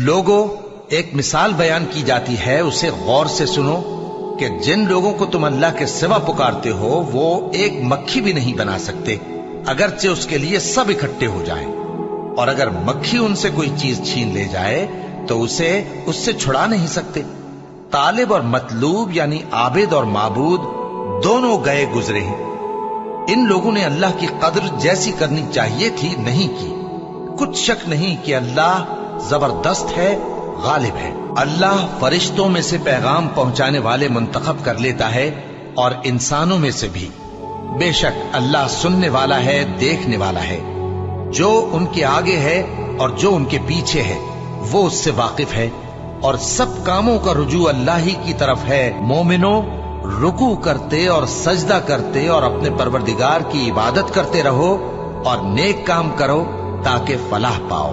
لوگوں، ایک مثال بیان کی جاتی ہے، اسے غور سے سنو کہ جن لوگوں کو تم اللہ کے سوا پکارتے ہو وہ ایک مکھی بھی نہیں بنا سکتے، اگرچہ اس کے لیے سب اکٹھے ہو جائیں، اور اگر مکھی ان سے کوئی چیز چھین لے جائے تو اسے اس سے چھڑا نہیں سکتے۔ طالب اور مطلوب یعنی عابد اور معبود دونوں گئے گزرے ہیں۔ ان لوگوں نے اللہ کی قدر جیسی کرنی چاہیے تھی نہیں کی۔ کچھ شک نہیں کہ اللہ زبردست ہے، غالب ہے۔ اللہ فرشتوں میں سے پیغام پہنچانے والے منتخب کر لیتا ہے اور انسانوں میں سے بھی۔ بے شک اللہ سننے والا ہے، دیکھنے والا ہے۔ جو ان کے آگے ہے اور جو ان کے پیچھے ہے وہ اس سے واقف ہے، اور سب کاموں کا رجوع اللہ ہی کی طرف ہے۔ مومنوں، رکوع کرتے اور سجدہ کرتے اور اپنے پروردگار کی عبادت کرتے رہو اور نیک کام کرو تاکہ فلاح پاؤ۔